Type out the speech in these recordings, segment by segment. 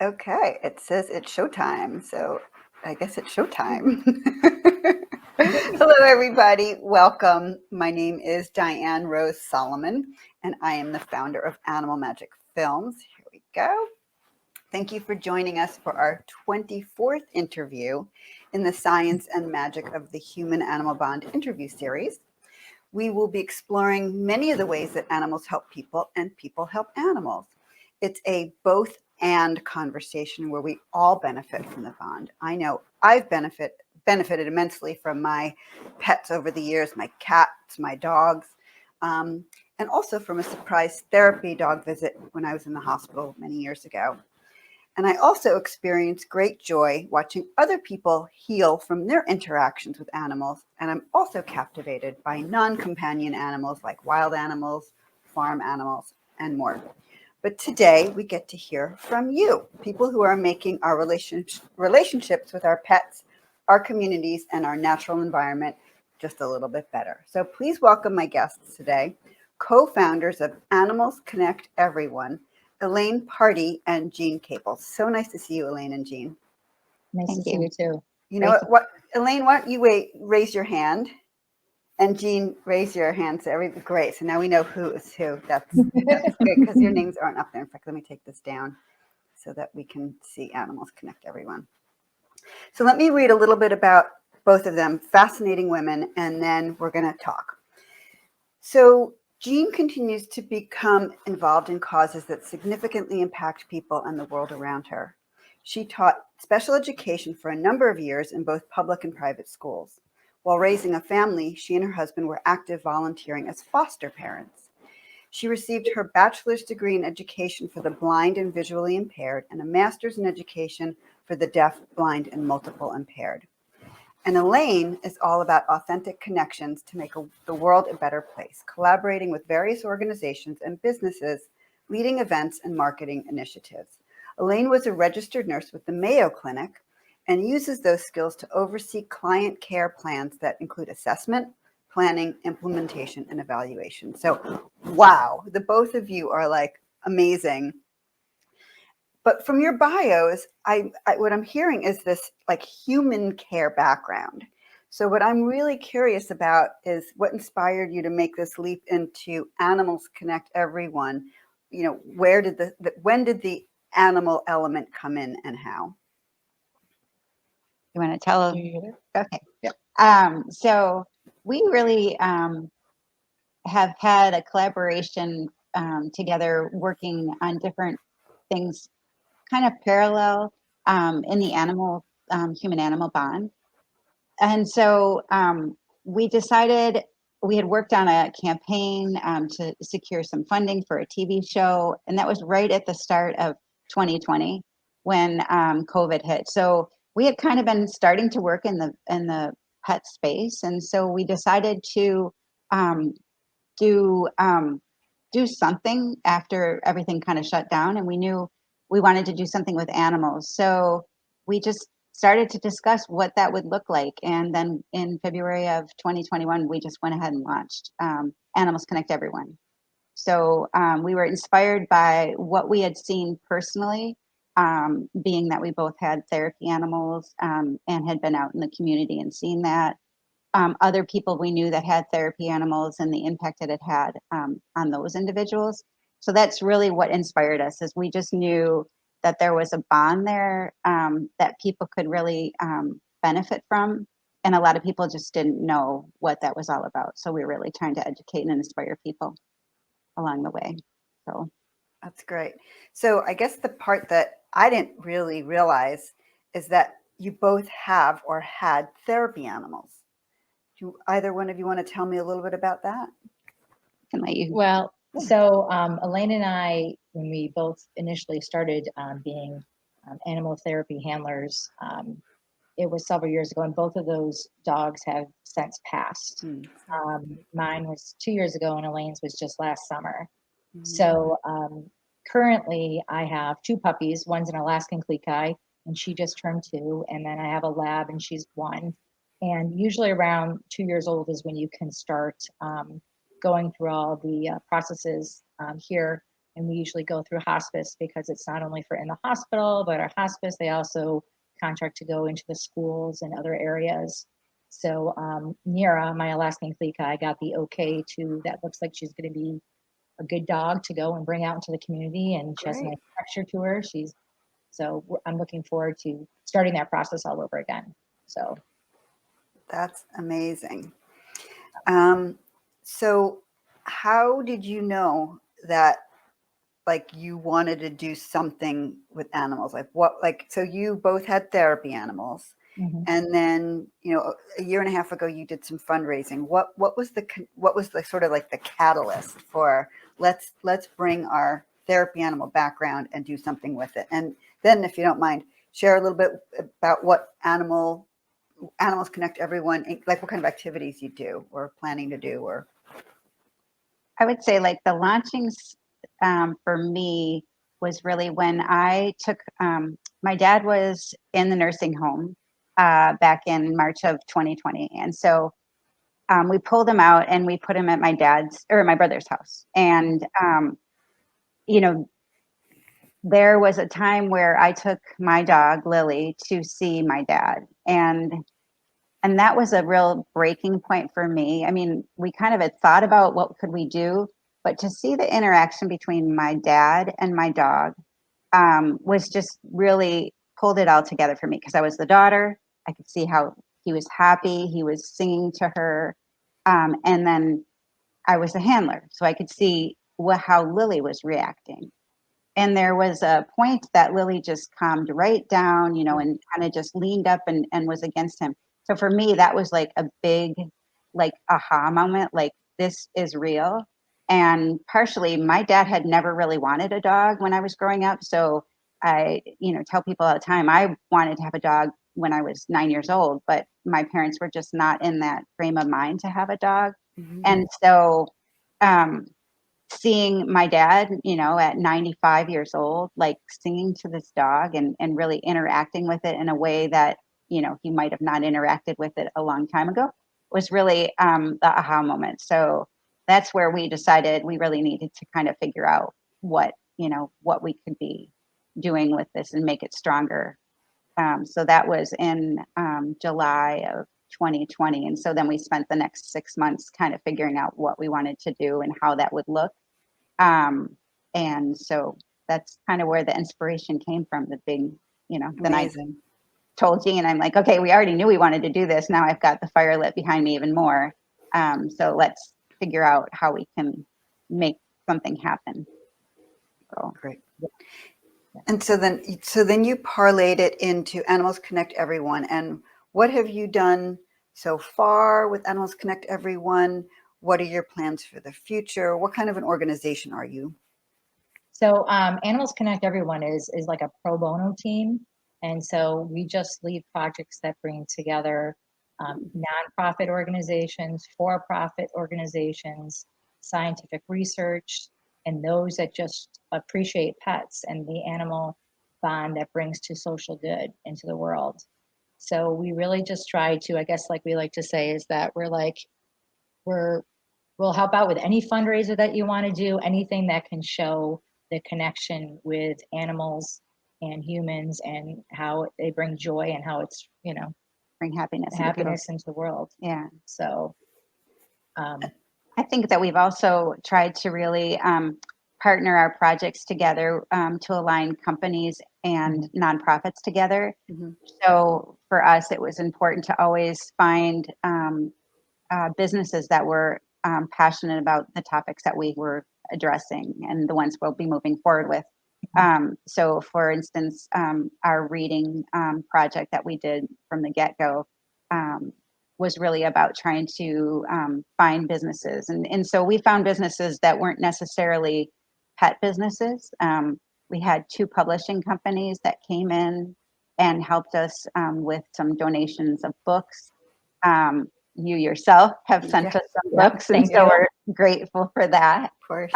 Okay, it says it's showtime, so I guess it's showtime. Hello, everybody. Welcome. My name is Diane Rose Solomon, and I am the founder of Animal Magic Films. Here we go. Thank you for joining us for our 24th interview in the Science and Magic of the Human Animal Bond interview series. We will be exploring many of the ways that animals help people and people help animals. It's a both and conversation where we all benefit from the bond. I know I've benefited immensely from my pets over the years, my cats, my dogs, and also from a surprise therapy dog visit when I was in the hospital many years ago. And I also experience great joy watching other people heal from their interactions with animals. And I'm also captivated by non-companion animals like wild animals, farm animals, and more. But today we get to hear from you, people who are making our relationships with our pets, our communities, and our natural environment just a little bit better. So please welcome my guests today, co-founders of Animals Connect Everyone, Elaine, Pardi, and Jean Caples. So nice to see you, Elaine and Jean. Nice to see you too. You know what, Elaine, why don't you raise your hand, and Jean, raise your hand. So great. So now we know who is who. That's good because your names aren't up there. In fact, let me take this down so that we can see Animals Connect Everyone. So let me read a little bit about both of them, fascinating women, and then we're going to talk. So Jean continues to become involved in causes that significantly impact people and the world around her. She taught special education for a number of years in both public and private schools. While raising a family, she and her husband were active volunteering as foster parents. She received her bachelor's degree in education for the blind and visually impaired and a master's in education for the deaf, blind, and multiple impaired. And Elaine is all about authentic connections to make the world a better place, collaborating with various organizations and businesses, leading events and marketing initiatives. Elaine was a registered nurse with the Mayo Clinic and uses those skills to oversee client care plans that include assessment, planning, implementation, and evaluation. So, wow, the both of you are like amazing. But from your bios, what I'm hearing is this like human care background. So what I'm really curious about is what inspired you to make this leap into Animals Connect Everyone. You know, when did the animal element come in and how? You want to tell? Okay. Yep. So we really have had a collaboration together, working on different things, kind of parallel in the human animal bond. And so we decided we had worked on a campaign to secure some funding for a TV show, and that was right at the start of 2020 when COVID hit. So we had kind of been starting to work in the pet space, and so we decided to um, do do something after everything kind of shut down, and we knew we wanted to do something with animals. So we just started to discuss what that would look like, and then in February of 2021 we just went ahead and launched Animals Connect Everyone. So we were inspired by what we had seen personally, being that we both had therapy animals and had been out in the community and seen that. Other people we knew that had therapy animals and the impact it had had on those individuals. So that's really what inspired us, is we just knew that there was a bond there that people could really benefit from. And a lot of people just didn't know what that was all about. So we were really trying to educate and inspire people along the way. So That's great. So I guess the part that I didn't really realize is that you both have or had therapy animals. Do either one of you want to tell me a little bit about that? can let you. Well, so Elaine and I, when we both initially started being animal therapy handlers, it was several years ago, and both of those dogs have since passed. Mine was 2 years ago, and Elaine's was just last summer. So currently, I have two puppies. One's an Alaskan Klee, and she just turned 2, and then I have a lab, and she's 1. And usually around 2 years old is when you can start going through all the processes here And we usually go through hospice because it's not only for in the hospital, but our hospice, they also contract to go into the schools and other areas. So Nira, my Alaskan Klika, I got the okay to, that looks like she's going to be a good dog to go and bring out into the community. And she has a Great. nice texture to her. I'm looking forward to starting that process all over again. So That's amazing. So how did you know that like you wanted to do something with animals? Like what, like, so you both had therapy animals, and then, you know, a year and a half ago you did some fundraising. What was the sort of like the catalyst for let's bring our therapy animal background and do something with it? And then, if you don't mind, share a little bit about what Animals Connect Everyone, like what kind of activities you do or planning to do, or I would say like the launchings for me was really when I took, my dad was in the nursing home back in March of 2020. And so we pulled him out and we put him at my dad's or my brother's house. And, you know, there was a time where I took my dog, Lily, to see my dad. And that was a real breaking point for me. I mean, we kind of had thought about what could we do, but to see the interaction between my dad and my dog was just really pulled it all together for me because I was the daughter. I could see how he was happy. He was singing to her. And then I was a handler. So I could see how Lily was reacting. And there was a point that Lily just calmed right down, you know, and kind of just leaned up and was against him. So for me, that was like a big, like, aha moment, like, this is real. And partially, my dad had never really wanted a dog when I was growing up. So I, you know, tell people all the time, I wanted to have a dog when I was 9 years old, but my parents were just not in that frame of mind to have a dog. And so, um, seeing my dad, you know, at 95 years old, like singing to this dog and really interacting with it in a way that, you know, he might have not interacted with it a long time ago was really the aha moment. So that's where we decided we really needed to kind of figure out what, you know, what we could be doing with this and make it stronger. So that was in July of 2020. And so then we spent the next 6 months kind of figuring out what we wanted to do and how that would look. And so that's kind of where the inspiration came from, the big, you know, then I amazing. told Jean, I'm like, okay, we already knew we wanted to do this. Now I've got the fire lit behind me even more. So let's figure out how we can make something happen. So, Great. And so then you parlayed it into Animals Connect Everyone. And what have you done so far with Animals Connect Everyone? What are your plans for the future? What kind of an organization are you? So Animals Connect Everyone is like a pro bono team. And so we just lead projects that bring together nonprofit organizations, for-profit organizations, scientific research, and those that just appreciate pets and the animal bond that brings to social good into the world. So we really just try to, I guess, like we like to say, is that we'll help out with any fundraiser that you want to do, anything that can show the connection with animals and humans and how they bring joy and how it's, you know, bring happiness into the world. Yeah. So I think that we've also tried to really partner our projects together to align companies and nonprofits together. So for us, it was important to always find businesses that were passionate about the topics that we were addressing and the ones we'll be moving forward with. So for instance, our reading project that we did from the get-go was really about trying to find businesses. And so we found businesses that weren't necessarily pet businesses. We had 2 publishing companies that came in and helped us with some donations of books. You yourself have sent us some books, and so we're grateful for that. Of course.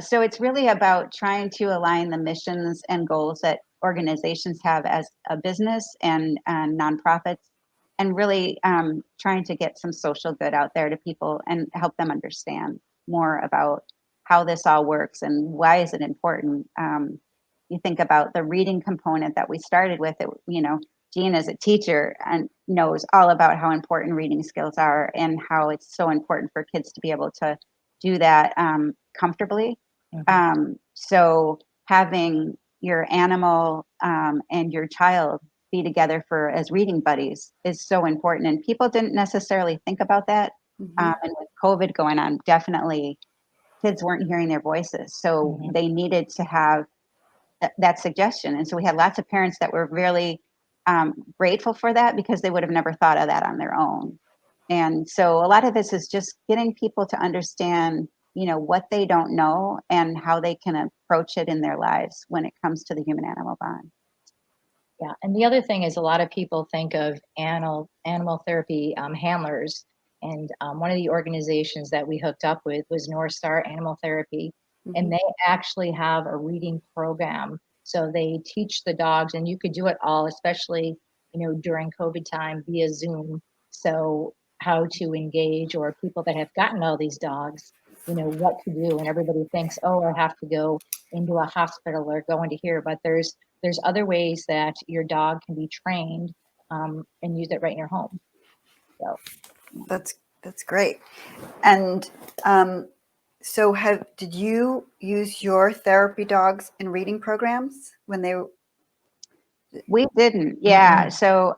So it's really about trying to align the missions and goals that organizations have as a business and nonprofits, and really trying to get some social good out there to people and help them understand more about how this all works and why is it important. You think about the reading component that we started with. Jean as a teacher and knows all about how important reading skills are and how it's so important for kids to be able to do that comfortably. So having your animal and your child be together as reading buddies is so important. And people didn't necessarily think about that. And with COVID going on, definitely kids weren't hearing their voices. So they needed to have that suggestion. And so we had lots of parents that were really grateful for that because they would have never thought of that on their own. And so a lot of this is just getting people to understand, what they don't know and how they can approach it in their lives when it comes to the human animal bond. Yeah, and the other thing is a lot of people think of animal therapy handlers, and one of the organizations that we hooked up with was North Star Animal Therapy, and they actually have a reading program. So they teach the dogs, and you could do it all, especially during COVID time via Zoom. So how to engage, or people that have gotten all these dogs, what to do, and everybody thinks, oh, I have to go into a hospital or go into here, but there's other ways that your dog can be trained and use it right in your home. So that's great. And so did you use your therapy dogs in reading programs when they were? We didn't. Yeah. So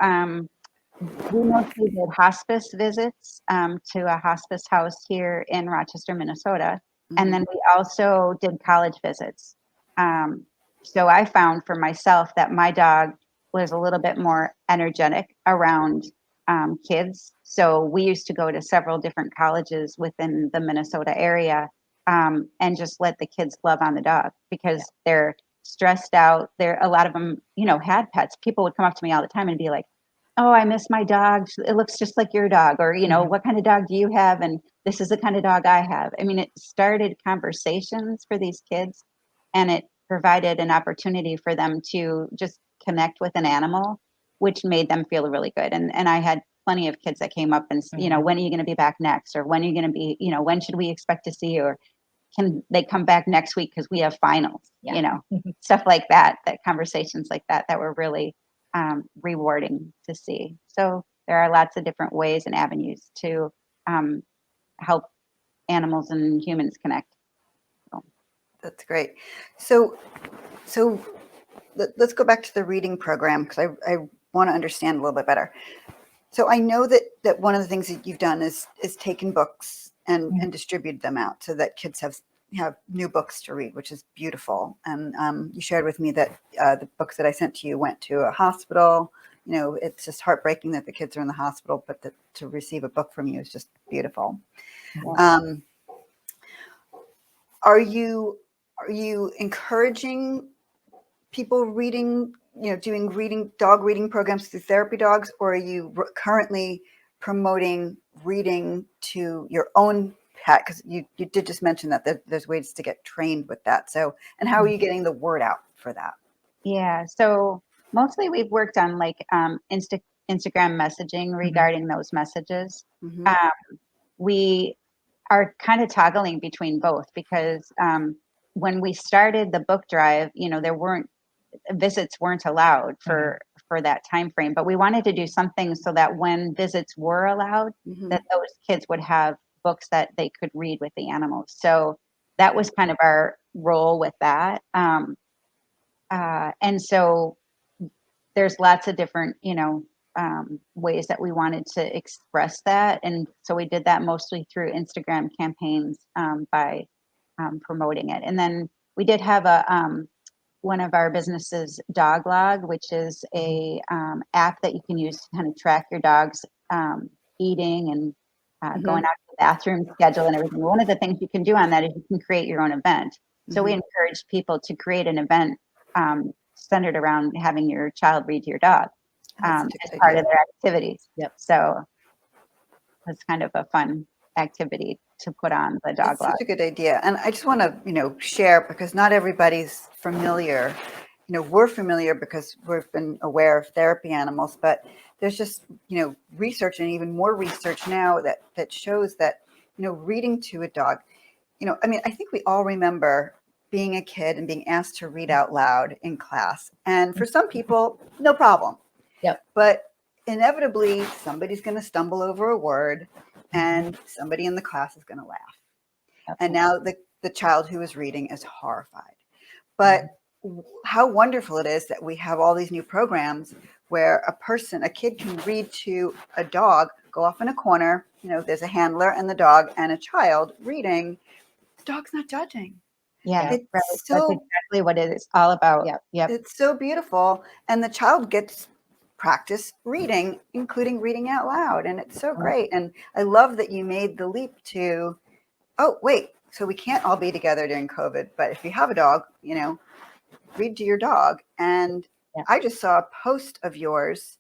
we mostly did hospice visits to a hospice house here in Rochester, Minnesota. And then we also did college visits. So I found for myself that my dog was a little bit more energetic around kids. So we used to go to several different colleges within the Minnesota area and just let the kids love on the dog because they're stressed out. A lot of them, had pets. People would come up to me all the time and be like, oh, I miss my dog. It looks just like your dog. Or, what kind of dog do you have? And this is the kind of dog I have. I mean, it started conversations for these kids and it provided an opportunity for them to just connect with an animal, which made them feel really good. And I had plenty of kids that came up and, when are you going to be back next? Or when are you going to be, when should we expect to see you? Or can they come back next week because we have finals, stuff like that, conversations like that were really rewarding to see. So there are lots of different ways and avenues to help animals and humans connect. So. That's great. So let's go back to the reading program because I want to understand a little bit better. So I know that one of the things that you've done is taken books and distributed them out so that kids have new books to read, which is beautiful. And you shared with me that the books that I sent to you went to a hospital. It's just heartbreaking that the kids are in the hospital, but to receive a book from you is just beautiful. Yeah. Are you encouraging people reading, doing dog reading programs through therapy dogs, or are you currently promoting reading to your own pet? Because you did just mention that there's ways to get trained with that. So, and how are you getting the word out for that? Yeah. So mostly we've worked on like Instagram messaging regarding those messages. We are kind of toggling between both because when we started the book drive, visits weren't allowed for that time frame, but we wanted to do something so that when visits were allowed, that those kids would have books that they could read with the animals. So that was kind of our role with that. And so there's lots of different, ways that we wanted to express that. And so we did that mostly through Instagram campaigns by promoting it. And then we did have one of our businesses, Dog Log, which is a app that you can use to kind of track your dog's eating and going out to the bathroom schedule and everything. One of the things you can do on that is you can create your own event. So we encourage people to create an event centered around having your child read to your dog as part of their activities. Yep. So it's kind of a fun activity to put on the Dog Log. That's such a good idea. And I just want to, share, because not everybody's familiar. We're familiar because we've been aware of therapy animals, but there's just, research and even more research now that shows that, reading to a dog I mean, I think we all remember being a kid and being asked to read out loud in class. And for some people, no problem. Yep. But inevitably, somebody's going to stumble over a word and somebody in the class is going to laugh. And now the child who is reading is horrified. But how wonderful it is that we have all these new programs where a kid can read to a dog, go off in a corner, there's a handler and the dog and a child reading. The dog's not judging. Yeah, It's right. so, That's exactly what it is all about. Yep. Yep. it's so beautiful. And the child gets practice reading, including reading out loud. And it's so great. And I love that you made the leap to, oh, wait, so we can't all be together during COVID, but if you have a dog, read to your dog. And I just saw a post of yours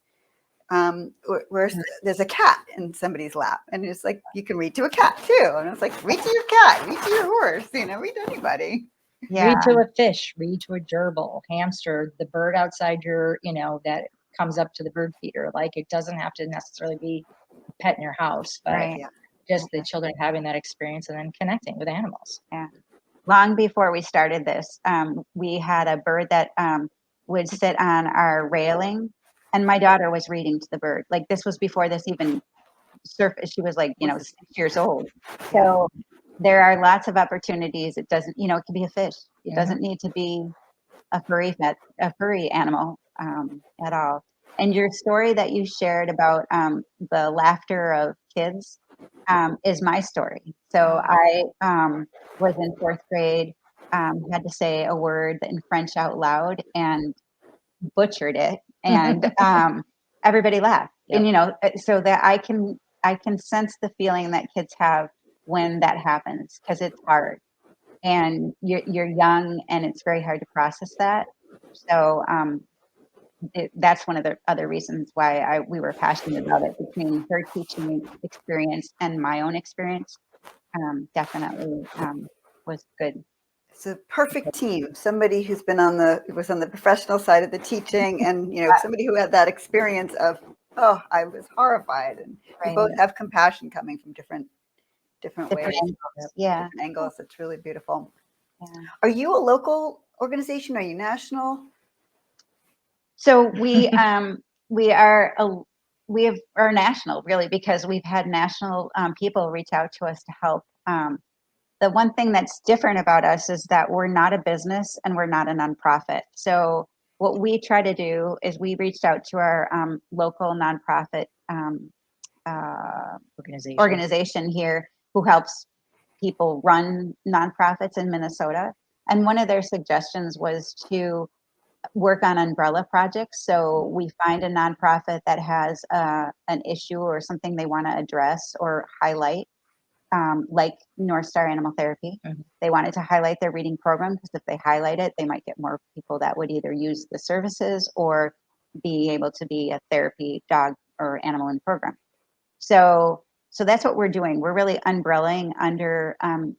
where there's a cat in somebody's lap, and it's like you can read to a cat too. And it's like read to your cat, read to your horse, read to anybody. Yeah. Read to a fish, read to a gerbil, hamster, the bird outside your, that comes up to the bird feeder. Like it doesn't have to necessarily be a pet in your house, but Right. just the children having that experience and then connecting with animals. Yeah. Long before we started this, we had a bird that would sit on our railing, and my daughter was reading to the bird. Like this was before this even surfaced. She was like, 6 years old. So there are lots of opportunities. It doesn't, it can be a fish. It doesn't need to be a furry animal at all. And your story that you shared about the laughter of kids is my story. So I was in fourth grade, had to say a word in French out loud and butchered it, and everybody laughed. Yep. And so that I can sense the feeling that kids have when that happens, because it's hard and you're young and it's very hard to process that. So that's one of the other reasons why we were passionate about it. Between her teaching experience and my own experience, definitely was good. It's a perfect team. Somebody who's was on the professional side of the teaching, and somebody who had that experience of, oh, I was horrified, and we both have compassion coming from different ways, angles. Yeah. different angles. It's really beautiful. Yeah. Are you a local organization? Are you national? So we are national, really, because we've had national people reach out to us to help. The one thing that's different about us is that we're not a business and we're not a nonprofit. So what we try to do is we reached out to our local nonprofit organization here who helps people run nonprofits in Minnesota. And one of their suggestions was to work on umbrella projects. So we find a nonprofit that has an issue or something they want to address or highlight, like North Star Animal Therapy. They wanted to highlight their reading program because if they highlight it, they might get more people that would either use the services or be able to be a therapy dog or animal in the program. So that's what we're doing. We're really umbrellaing under, and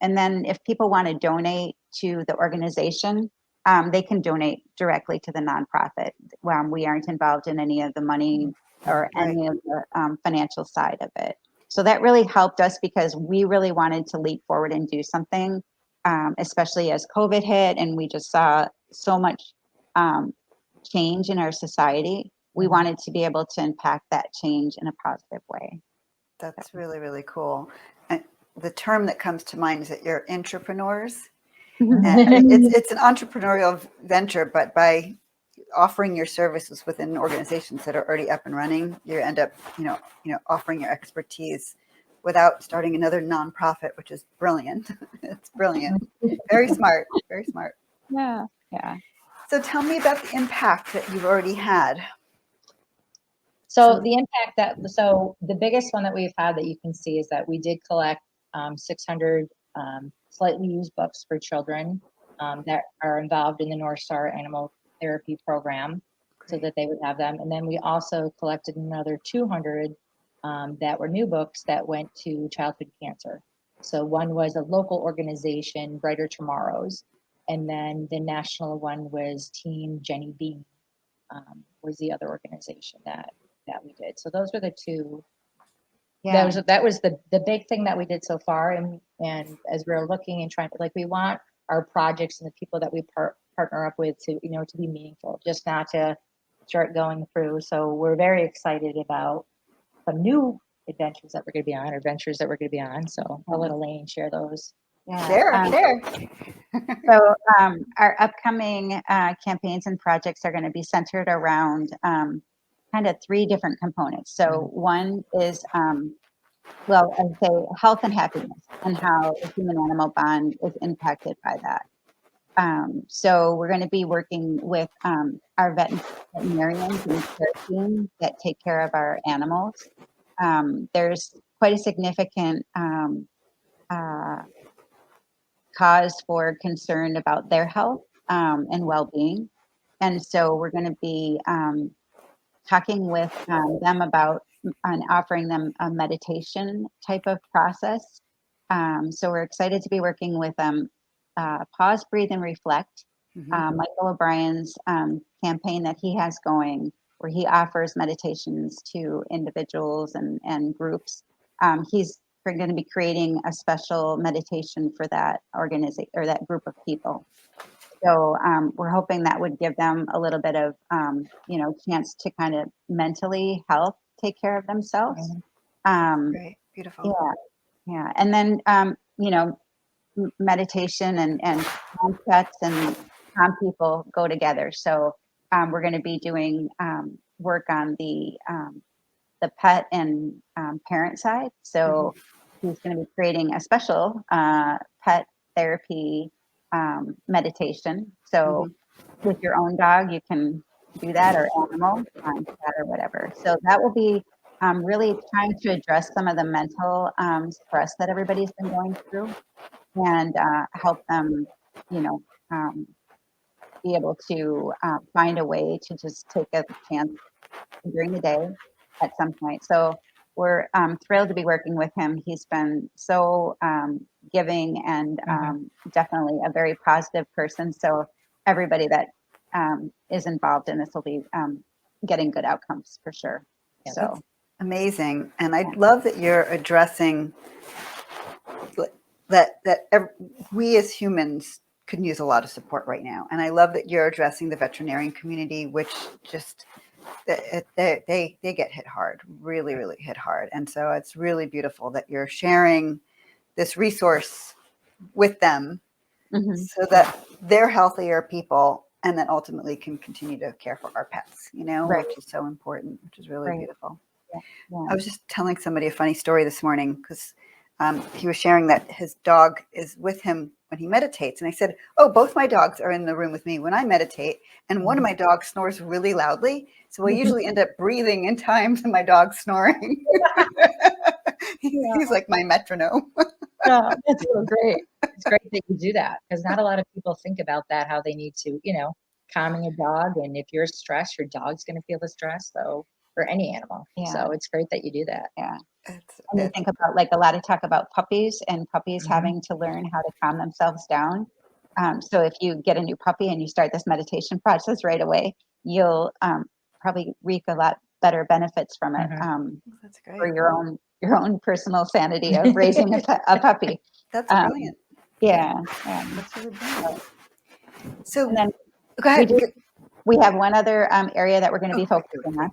then if people want to donate to the organization, they can donate directly to the nonprofit. We aren't involved in any of the money or any of the financial side of it. So that really helped us because we really wanted to leap forward and do something, especially as COVID hit and we just saw so much change in our society. We wanted to be able to impact that change in a positive way. That's really, really cool. And the term that comes to mind is that you're entrepreneurs. And it's an entrepreneurial venture, but by offering your services within organizations that are already up and running, you end up, offering your expertise without starting another nonprofit, which is brilliant. It's brilliant. Very smart. Very smart. Yeah. So tell me about the impact that you've already had. So the impact the biggest one that we've had that you can see is that we did collect 600 slightly used books for children that are involved in the North Star Animal Therapy program, so that they would have them. And then we also collected another 200 that were new books that went to childhood cancer. So one was a local organization, Brighter Tomorrows, and then the national one was Team Jenny Bean, was the other organization that we did. So those were the two Yeah. That was the big thing that we did so far. And as we're looking and trying to, like, we want our projects and the people that we partner up with to, to be meaningful, just not to start going through. So we're very excited about some new adventures that we're going to be on, or ventures that we're going to be on. So I'll let Elaine share those. Yeah. Share. So our upcoming campaigns and projects are going to be centered around kind of 3 different components. So one is, well, I would say health and happiness, and how the human-animal bond is impacted by that. So we're going to be working with our veterinarians and care team that take care of our animals. There's quite a significant uh, cause for concern about their health and well-being. And so we're going to be talking with them about and offering them a meditation type of process. So we're excited to be working with Pause, Breathe, and Reflect. Michael O'Brien's campaign that he has going, where he offers meditations to individuals and groups. He's going to be creating a special meditation for that organization or that group of people. So we're hoping that would give them a little bit of, chance to kind of mentally take care of themselves. Great. Beautiful. Yeah. And then, meditation and calm pets and calm people go together. So we're going to be doing work on the pet and parent side. So he's going to be creating a special pet therapy meditation. So with your own dog, you can do that, or animal, cat or whatever. So that will be really trying to address some of the mental stress that everybody's been going through, and help them, be able to find a way to just take a chance during the day at some point. So we're thrilled to be working with him. He's been so giving and definitely a very positive person. So everybody that is involved in this will be getting good outcomes for sure. Yeah, so that's amazing. And I love that you're addressing that we as humans could use a lot of support right now. And I love that you're addressing the veterinarian community, which just they get hit hard, really, really hit hard. And so it's really beautiful that you're sharing this resource with them so that they're healthier people and then ultimately can continue to care for our pets, which is so important, which is really beautiful. I was just telling somebody a funny story this morning because he was sharing that his dog is with him when he meditates. And I said, oh, both my dogs are in the room with me when I meditate. And one of my dogs snores really loudly. So I usually end up breathing in time to my dog snoring. He's like my metronome. Yeah, that's so great. It's great that you do that, because not a lot of people think about that, how they need to, calming a dog. And if you're stressed, your dog's going to feel the stress, though, for any animal. So it's great that you do that. Yeah. And you think about, like, a lot of talk about puppies and puppies having to learn how to calm themselves down. So if you get a new puppy and you start this meditation process right away, you'll probably reap a lot better benefits from it That's great. for your own personal sanity of raising a puppy. That's brilliant. Yeah. That's really brilliant. So And then go ahead. we have one other area that we're going to be focusing on.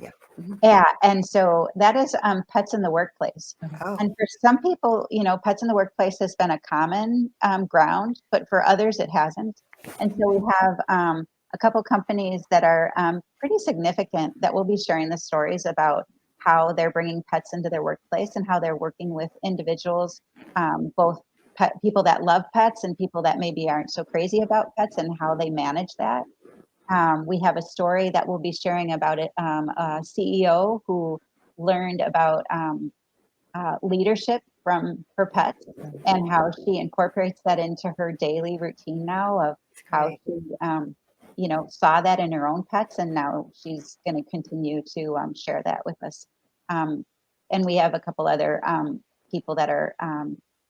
Yeah. And so that is pets in the workplace. And for some people, pets in the workplace has been a common ground, but for others it hasn't. And so we have a couple companies that are pretty significant that will be sharing the stories about how they're bringing pets into their workplace and how they're working with individuals, both people that love pets and people that maybe aren't so crazy about pets, and how they manage that. We have a story that we'll be sharing about it, a CEO who learned about leadership from her pets, and how she incorporates that into her daily routine now, of how she saw that in her own pets, and now she's going to continue to share that with us. And we have a couple other people that are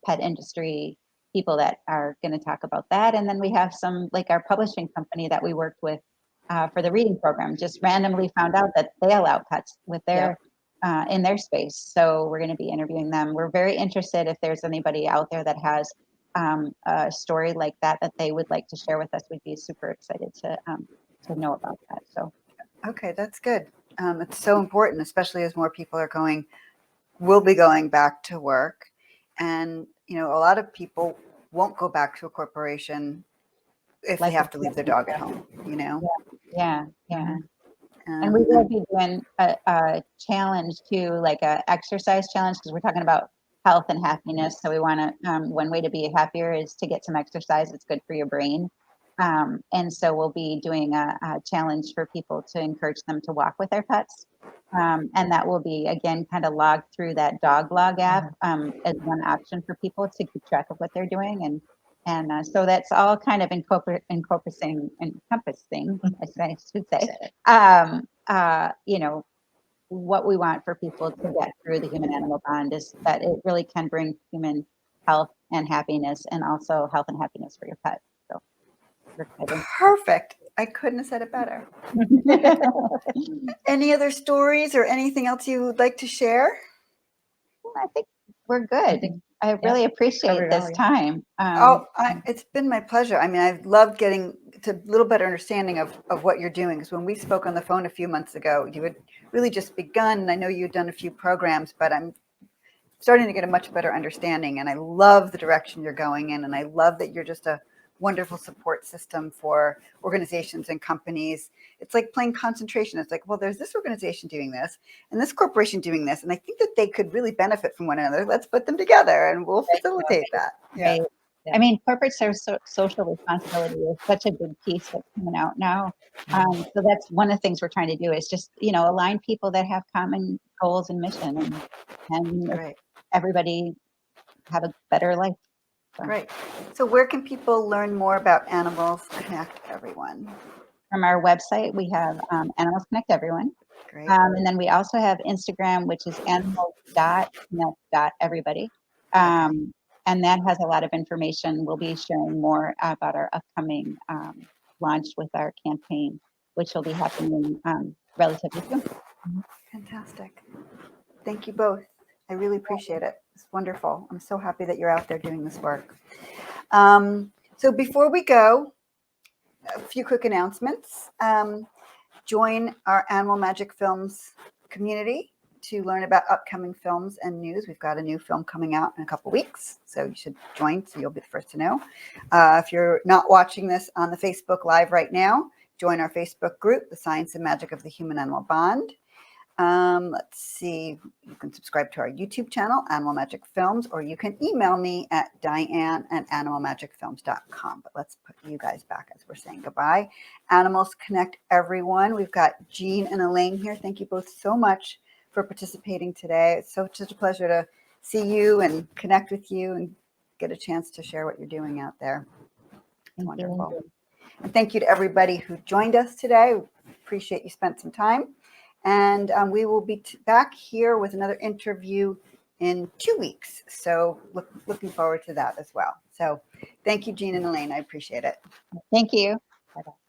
pet industry people that are going to talk about that. And then we have some, like our publishing company that we worked with for the reading program, just randomly found out that they allow pets with their in their space. So we're going to be interviewing them. We're very interested if there's anybody out there that has a story like that they would like to share with us. We'd be super excited to know about that. So. Okay, that's good. It's so important, especially as more people will be going back to work. And, a lot of people won't go back to a corporation if they have to leave their dog at home, Yeah. Mm-hmm. And we will be doing a challenge too, like a exercise challenge, because we're talking about health and happiness. So we want to, one way to be happier is to get some exercise. It's good for your brain. And so we'll be doing a challenge for people to encourage them to walk with their pets. And that will be, again, kind of logged through that dog log app as one option for people to keep track of what they're doing. And so that's all kind of encompassing, I should say, what we want for people to get through the human animal bond is that it really can bring human health and happiness, and also health and happiness for your pet. So perfect. I couldn't have said it better. Any other stories or anything else you would like to share? I think we're good. I really appreciate this time. It's been my pleasure. I mean, I've loved getting to a little better understanding of what you're doing. Because when we spoke on the phone a few months ago, you had really just begun. And I know you'd done a few programs, but I'm starting to get a much better understanding. And I love the direction you're going in. And I love that you're just a wonderful support system for organizations and companies. It's like playing concentration. It's like, well, there's this organization doing this and this corporation doing this, and I think that they could really benefit from one another. Let's put them together and we'll facilitate that. Right. I mean, corporate social responsibility is such a big piece that's coming out now. So that's one of the things we're trying to do is just, align people that have common goals and mission, and everybody have a better life. Great. So where can people learn more about Animals Connect Everyone? From our website, we have Animals Connect Everyone. Great. And then we also have Instagram, which is animals.connect.everybody. And that has a lot of information. We'll be sharing more about our upcoming launch with our campaign, which will be happening relatively soon. Fantastic. Thank you both. I really appreciate it. It's wonderful. I'm so happy that you're out there doing this work. So before we go, a few quick announcements. Join our Animal Magic Films community to learn about upcoming films and news. We've got a new film coming out in a couple weeks, so you should join so you'll be the first to know. If you're not watching this on the Facebook Live right now, join our Facebook group, The Science and Magic of the Human Animal Bond. Let's see, you can subscribe to our YouTube channel, Animal Magic Films, or you can email me at diane@animalmagicfilms.com. But let's put you guys back as we're saying goodbye. Animals Connect Everyone. We've got Jean and Elaine here. Thank you both so much for participating today. It's such a pleasure to see you and connect with you and get a chance to share what you're doing out there. It's wonderful. And thank you to everybody who joined us today. Appreciate you spent some time. And we will be back here with another interview in 2 weeks. So looking forward to that as well. So thank you, Jean and Elaine. I appreciate it. Thank you. Bye-bye.